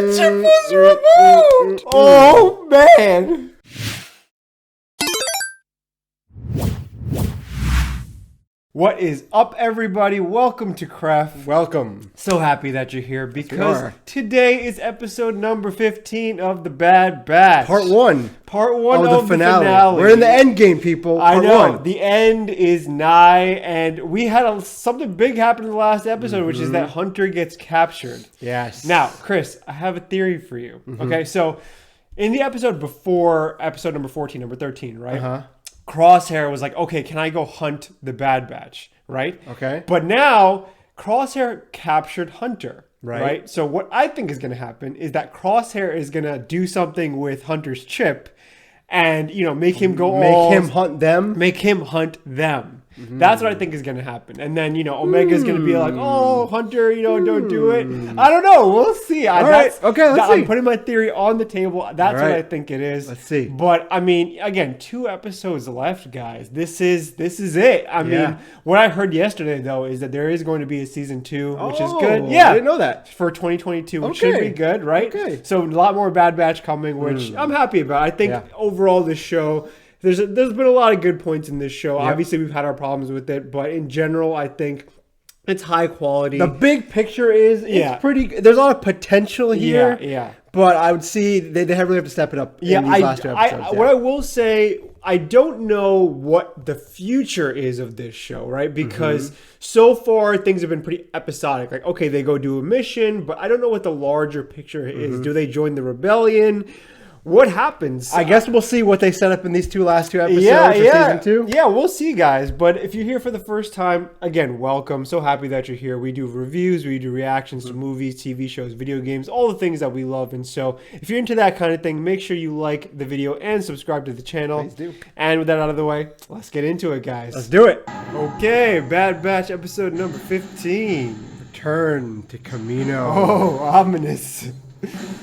The chip was removed! Oh, man! What is up, everybody? Welcome to Craft. Welcome. So happy that you're here because today is episode number 15 of The Bad Batch. Part one. Part one of the finale. We're in the end game, people. I know. One. The end is nigh, and we had something big happen in the last episode, which is that Hunter gets captured. Yes. Now, Chris, I have a theory for you. Okay, so in the episode before episode number 14, number 13, right? Crosshair was like, okay, can I go hunt the Bad Batch, right? Okay. But now, Crosshair captured Hunter, Right. right? So what I think is going to happen is that Crosshair is going to do something with Hunter's chip and, you know, make him go Make him hunt them? Make him hunt them. That's what I think is going to happen. And then, you know, Omega's going to be like, oh, Hunter, you know, don't do it. I don't know. We'll see. All right. Okay, let's see. I'm putting my theory on the table. That's what I think it is. Let's see. But, I mean, again, 2 episodes left, guys. This is it. I mean, what I heard yesterday, though, is that there is going to be a season 2, which is good. Yeah. I didn't know that. For 2022, which should be good, right? Okay. So, a lot more Bad Batch coming, which I'm happy about. I think overall this show... There's been a lot of good points in this show. Yep. Obviously, we've had our problems with it, but in general, I think it's high quality. The big picture is it's pretty. There's a lot of potential here. Yeah. But I would see they really have to step it up. In these last 2 episodes. What I will say, I don't know what the future is of this show, right? Because so far things have been pretty episodic. Like, okay, they go do a mission, but I don't know what the larger picture is. Do they join the rebellion? What happens? I guess we'll see what they set up in these last two episodes for season 2. Yeah, we'll see, guys. But if you're here for the first time, again, welcome. So happy that you're here. We do reviews, we do reactions to movies, TV shows, video games, all the things that we love. And so if you're into that kind of thing, make sure you like the video and subscribe to the channel. Please do. And with that out of the way, let's get into it, guys. Let's do it. Okay, Bad Batch episode number 15. Return to Kamino. Oh, ominous.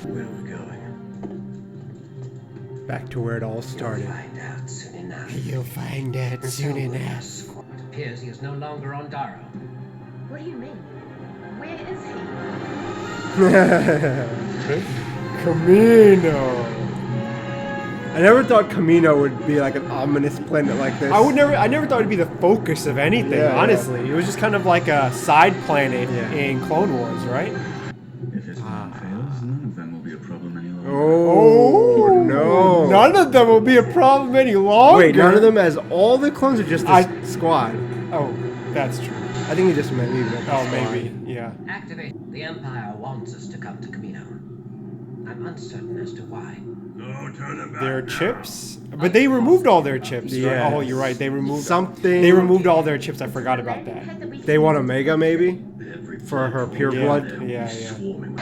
Where are we going? Back to where it all started. Find out soon enough. You'll find out soon enough. It appears he is no longer on Daro. What do you mean? Where is he? Kamino. I never thought Kamino would be like an ominous planet like this. I never thought it'd be the focus of anything, honestly. It was just kind of like a side planet in Clone Wars, right? If his plan fails, none of them will be a problem any longer. Oh, no. None of them will be a problem any longer. Wait, none of them as all the clones are just a squad? Oh, that's true. I think he just meant leave it. Oh, maybe, yeah. Activate. The Empire wants us to come to Kamino. I'm uncertain as to why. No turning back. Their chips? But they removed all their chips. Yeah. Right? Oh, you're right. They removed something. They removed all their chips. I forgot about that. They want Omega, maybe? For her pure blood? Yeah. Swarming.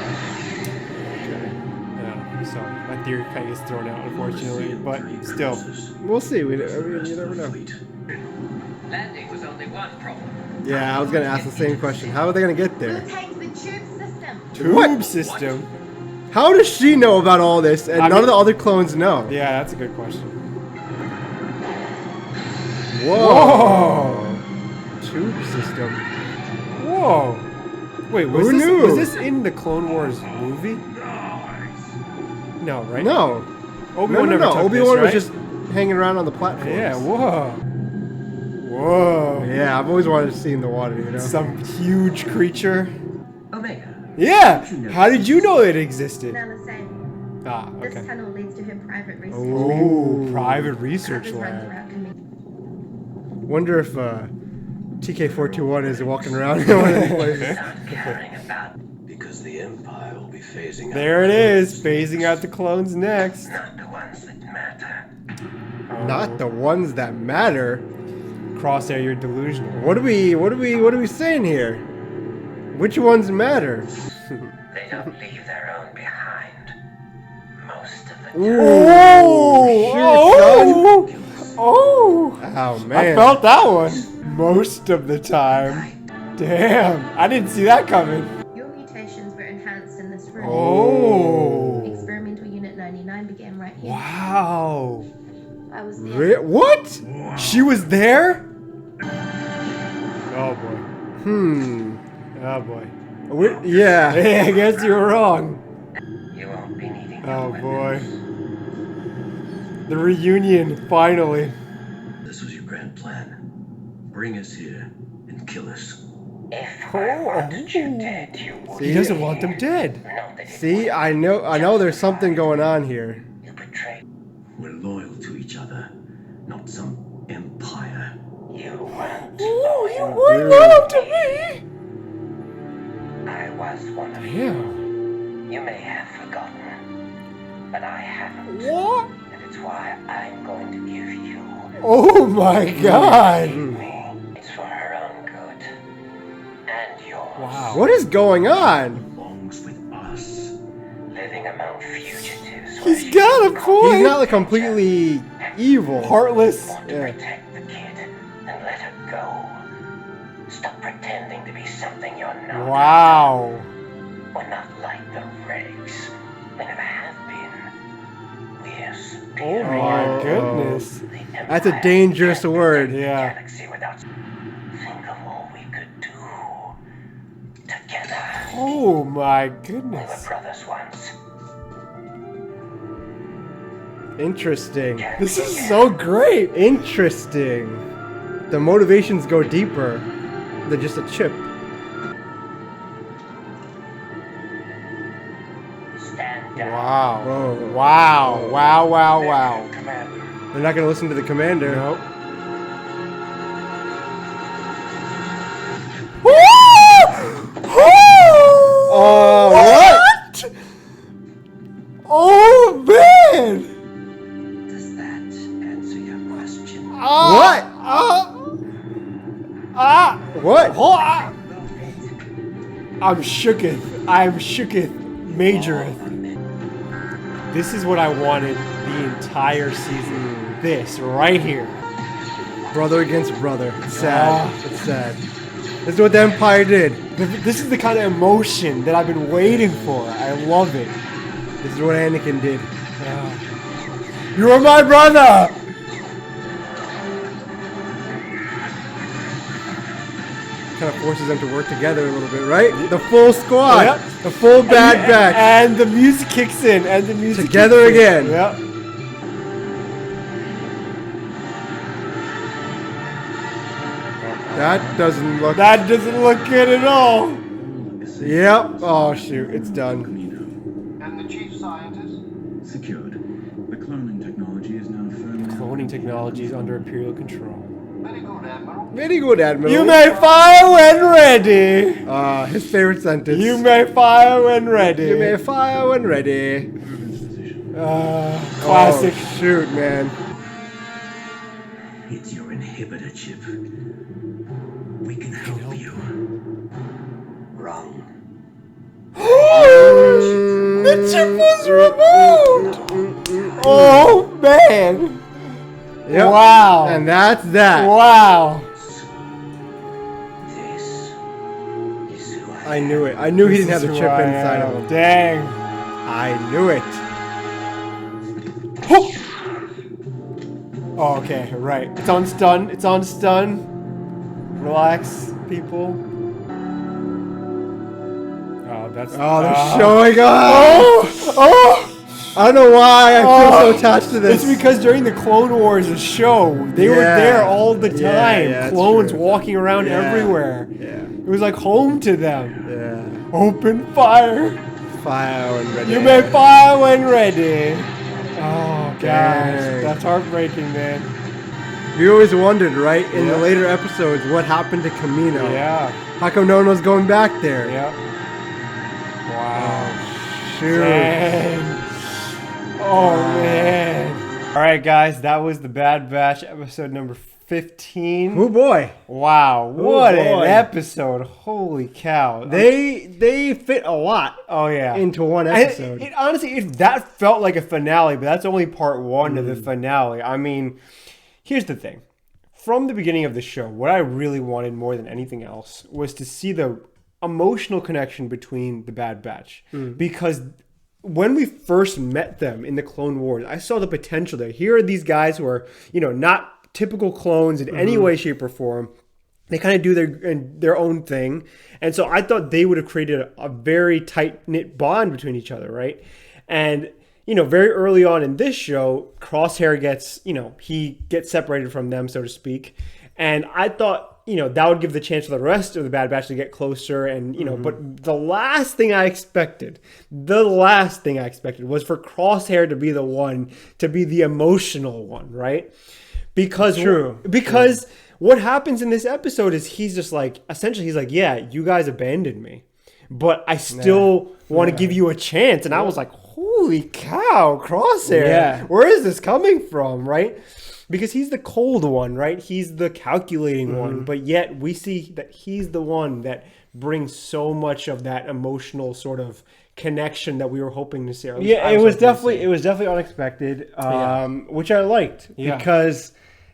Yeah, so my theory kind of gets thrown out, unfortunately, but still. We'll see. You never know. Landing was only one problem. Yeah, I was going to ask the same question. How are they going to get Who there? takes the tube system? Tube system? How does she know about all this and none of the other clones know? Yeah, that's a good question. Whoa! Tube system. Whoa! Wait, was Who this, knew? was this in the Clone Wars movie? No, right? No. Obi-Wan No. never took Obi-Wan this, was right? just hanging around on the platform. Yeah, whoa. Whoa. Yeah, I've always wanted to see in the water, you know? Some huge creature. Omega. Yeah! How did you know it existed? None the same. Ah, This okay. tunnel leads to her private research. Oh, private research Others run lab. throughout Kamino. Wonder if TK421 is walking around in one of these places. Not caring about. Because the Empire will be phasing out. There it is, phasing out the clones next. Not the ones that matter. Not the ones that matter. Crosshair, you're delusional. What are we saying here? Which ones matter? They don't leave their own behind. Most of the time. Oh, Oh man. I felt that one most of the time. Damn, I didn't see that coming. Your mutations were enhanced in this room. Oh, Experimental Unit 99 began right here. wow. I was there. What? She was there? Oh boy. Oh boy. Yeah. Hey, I guess you were wrong. Oh boy. The reunion, finally. This was your grand plan. Bring us here and kill us. If I wanted you dead, you would. He doesn't want them dead. Not that it See, I know there's something going on here. you betrayed. We're loyal to each other, not some empire. You weren't. What love to me? I was one of you. Yeah. You may have forgotten, but I haven't. What? And it's why I'm going to give you Oh my god. me. It's for her own good and yours. Wow. What is going on? Belongs with us. Living among fugitives. He's got a point. He's not like completely evil. Heartless. Want to Yeah. protect the kid and let her go. Stop pretending to be something you're not. Wow. We're not like the Regs. We never have been. We're Oh superior. my goodness. The That's a Empire dangerous can't word. protect the Yeah. Galaxy without. Think of all we could do together. Oh my We were goodness. brothers once. Interesting. This is so great. Interesting. The motivations go deeper than just a chip. Stand down. Wow. Whoa. Wow. Wow, wow, wow. Commander. They're not gonna listen to the commander. Nope. Oh, what? Oh man! Does that answer your question? What? What? I'm shooketh. I'm shooketh. Majoreth. This is what I wanted the entire season. This right here. Brother against brother. It's sad. It's sad. This is what the Empire did. This is the kind of emotion that I've been waiting for. I love it. This is what Anakin did. You're my brother! Kind of forces them to work together a little bit, right? The full squad. Yep. The full bad batch. And the music kicks in. And the music Together kicks in. again. Yep. That doesn't look... That doesn't look good at all. Yep. Oh, shoot. It's done. Kamino. And the chief scientist? Secured. The cloning technology is now firmly... Cloning technology is under Imperial control. Very good, Admiral. Very good, Admiral. You may fire when ready. His favorite sentence. You may fire when ready. You may fire when ready. Classic. Oh, shoot, man. It's your inhibitor chip. We can help you. Wrong. The chip was removed. Oh man. Yep. Wow. And that's that. Wow. This is who I I knew it. I knew he didn't have the This is chip who I inside am. of him. Dang. I knew it. Oh, okay, right. It's on stun. It's on stun. Relax, people. Oh, that's. Oh, they're showing up. Oh! I don't know why I feel so attached to this. It's because during the Clone Wars show, they were Yeah. there all the time. Yeah, that's Clones true. walking around Yeah. everywhere. Yeah. It was like home to them. Yeah. Open fire. Fire and ready. You may fire when ready. Oh gosh, Dang. that's heartbreaking, man. We always wondered, right, in Yeah. the later episodes, what happened to Kamino? Yeah, How come no one was going back there? yeah. Wow. Shoot. Dang. Oh man. All right, guys, that was the Bad Batch episode number 15. Oh boy. Wow, what boy. an episode! Holy cow! They fit a lot oh yeah, into one And episode. It honestly, that felt like a finale, but that's only part one of the finale. I mean, here's the thing: from the beginning of the show, what I really wanted more than anything else was to see the emotional connection between the Bad Batch, because when we first met them in the Clone Wars, I saw the potential there. Here are these guys who are, not typical clones in any way, shape, or form. They kind of do their own thing. And so I thought they would have created a very tight-knit bond between each other, right? And, very early on in this show, Crosshair gets, he gets separated from them, so to speak. And I thought, that would give the chance for the rest of the Bad Batch to get closer. And, but the last thing I expected was for Crosshair to be the one, to be the emotional one, right? Because what happens in this episode is he's just like, essentially, he's like, yeah, you guys abandoned me, but I still want to give you a chance. And I was like, holy cow, Crosshair. Yeah. Where is this coming from, right? Because he's the cold one, right? He's the calculating one, but yet we see that he's the one that brings so much of that emotional sort of connection that we were hoping to see. Yeah, it was definitely unexpected, which I liked because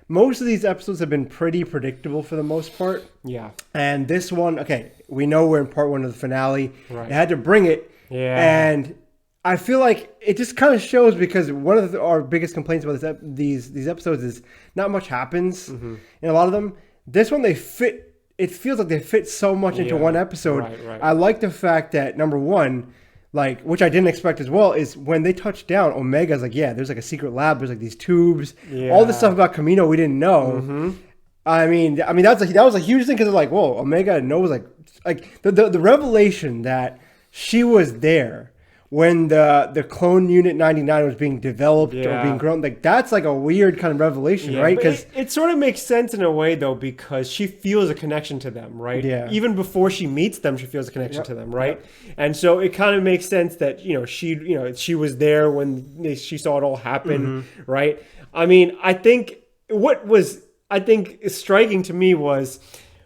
most of these episodes have been pretty predictable for the most part. Yeah. And this one, okay, we know we're in part 1 of the finale. Right. It had to bring it. Yeah. And I feel like it just kind of shows, because one of our biggest complaints about these episodes is not much happens in a lot of them. This one, it feels like they fit so much into one episode. Right. I like the fact that, number one, like, which I didn't expect as well, is when they touch down, Omega's like, yeah, there's like a secret lab, there's like these tubes, all this stuff about Kamino we didn't know. I mean that was a huge thing, because like, whoa, Omega knows, like the revelation that she was there when the clone unit 99 was being developed or being grown, like, that's like a weird kind of revelation, right? Because it sort of makes sense in a way, though, because she feels a connection to them, right? Yeah. Even before she meets them, she feels a connection to them, right? And so it kind of makes sense that she was there when she saw it all happen, right? I mean, I think what was striking to me was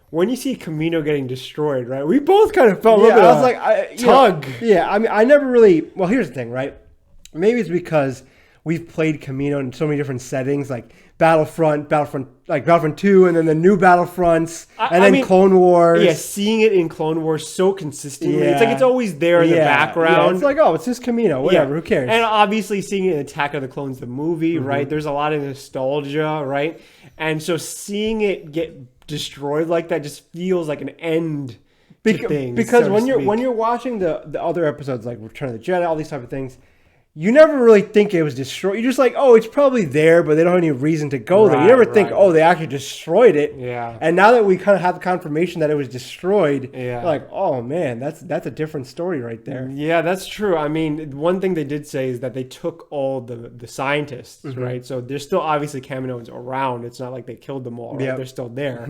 when you see Kamino getting destroyed, right? We both kind of felt a little bit of a tug. I mean, I never really... Well, here's the thing, right? Maybe it's because we've played Kamino in so many different settings, like Battlefront 2, and then the new Battlefronts, and then Clone Wars. Yeah, seeing it in Clone Wars so consistently. It's like it's always there in the background. Yeah, it's like, oh, it's just Kamino. Whatever, who cares? And obviously seeing it in Attack of the Clones, the movie, right? There's a lot of nostalgia, right? And so seeing it get destroyed like that just feels like an end to things. Because so when you're watching the other episodes, like Return of the Jedi, all these type of things, you never really think it was destroyed. You're just like, oh, it's probably there, but they don't have any reason to go there. You never think, oh, they actually destroyed it. Yeah. And now that we kind of have the confirmation that it was destroyed, you're like, oh man, that's a different story right there. Yeah, that's true. I mean, one thing they did say is that they took all the scientists, right? So there's still obviously Kaminoans around. It's not like they killed them all, right? Yep. They're still there.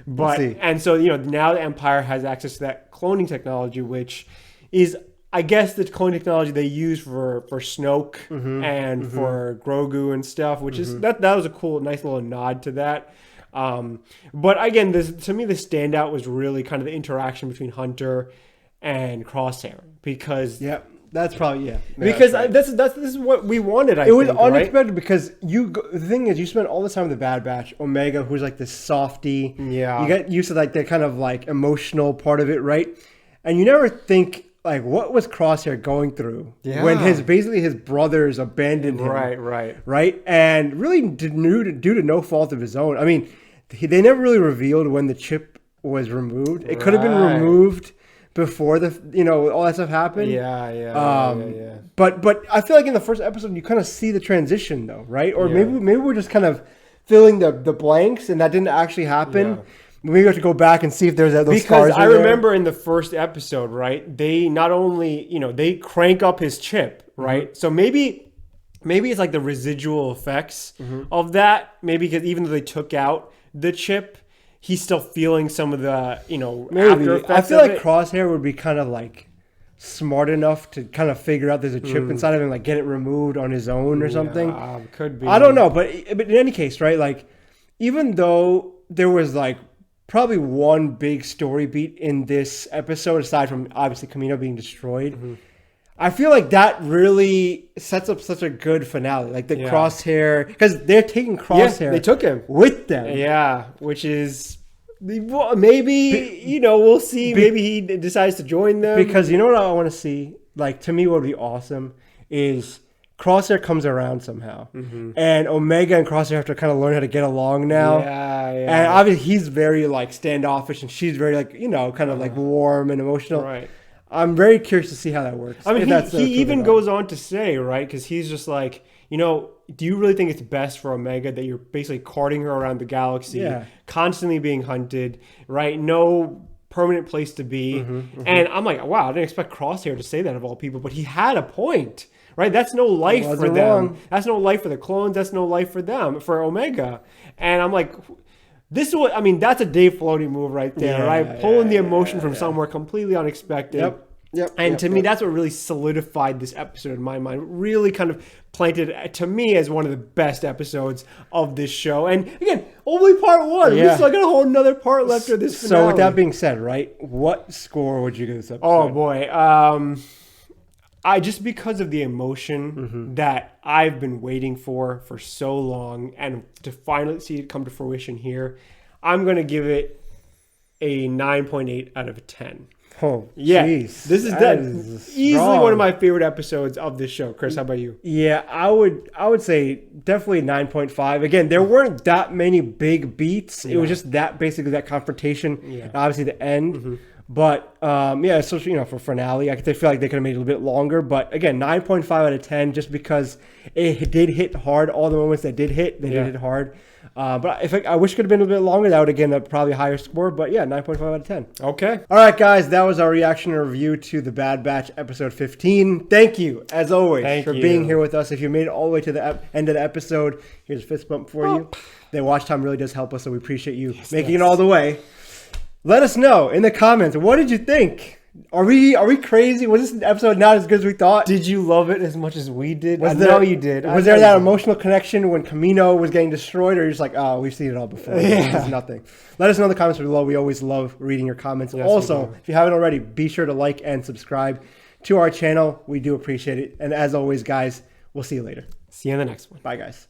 We'll see. And so, now the Empire has access to that cloning technology, which is, I guess, the clone technology they use for Snoke and for Grogu and stuff, which is that was a cool, nice little nod to that. But again, to me, the standout was really kind of the interaction between Hunter and Crosshair, because that's probably because this is what we wanted. It was unexpected, because the thing is, you spend all this time with the Bad Batch, Omega, who's like this softy. Yeah, you get used to like the kind of like emotional part of it, right? And you never think, like, what was Crosshair going through when his brothers abandoned him? Right? And really due to no fault of his own. I mean, they never really revealed when the chip was removed. It could have been removed before all that stuff happened. But I feel like in the first episode you kind of see the transition, though, right? Or maybe we're just kind of filling the blanks, and that didn't actually happen. We have to go back and see if there's those scars. Because I remember in the first episode, right? They not only they crank up his chip, right? So maybe it's like the residual effects of that. Maybe because even though they took out the chip, he's still feeling some of the after effects. I feel like Crosshair would be kind of like smart enough to kind of figure out there's a chip inside of him, like get it removed on his own or something. Could be. I don't know, but in any case, right? Like, even though there was like probably one big story beat in this episode, aside from obviously Kamino being destroyed, I feel like that really sets up such a good finale. Like the Crosshair, because they're taking Crosshair. They took him with them. Yeah, which is maybe we'll see. Maybe he decides to join them. Because you know what I want to see? Like, to me, what would be awesome is Crosshair comes around somehow, and Omega and Crosshair have to kind of learn how to get along now. And obviously he's very like standoffish, and she's very like kind of like warm and emotional. Right. I'm very curious to see how that works. I mean, if he even goes on to say, right, because he's just like, do you really think it's best for Omega that you're basically carting her around the galaxy, constantly being hunted, right? No permanent place to be. And I'm like, wow, I didn't expect Crosshair to say that of all people, but he had a point, right? That's no life for them. Wrong. That's no life for the clones. That's no life for them, for Omega. And I'm like, this is what, I mean, that's a Dave Filoni move right there, right? Pulling the emotion from somewhere completely unexpected. And to me, that's what really solidified this episode in my mind. Really kind of planted it, to me, as one of the best episodes of this show. And again, only part one. We still got a whole another part left of this finale. So with that being said, right, what score would you give this episode? Oh boy, I just because of the emotion that I've been waiting for so long, and to finally see it come to fruition here, I'm gonna give it a 9.8 out of 10. Oh, yeah. Geez. This is easily one of my favorite episodes of this show. Chris, how about you? Yeah, I would say definitely 9.5. Again, there weren't that many big beats. It was just that basically that confrontation. And obviously the end. But so for finale, I feel like they could have made it a little bit longer. But again, 9.5 out of 10, just because it did hit hard. All the moments that did hit, they did hit hard. But if I wish it could have been a little bit longer, that would have given a probably higher score. But yeah, 9.5 out of 10. Okay. All right, guys, that was our reaction and review to The Bad Batch episode 15. Thank you, as always, for being here with us. If you made it all the way to the end of the episode, here's a fist bump for you. The watch time really does help us, so we appreciate you making it all the way. Let us know in the comments, what did you think? Are we crazy? Was this episode not as good as we thought? Did you love it as much as we did? I know you did. Was there that emotional connection when Kamino was getting destroyed, or you're just like, oh, we've seen it all before. This is nothing. Let us know in the comments below. We always love reading your comments. Yes, also, if you haven't already, be sure to like and subscribe to our channel. We do appreciate it. And as always, guys, we'll see you later. See you in the next one. Bye, guys.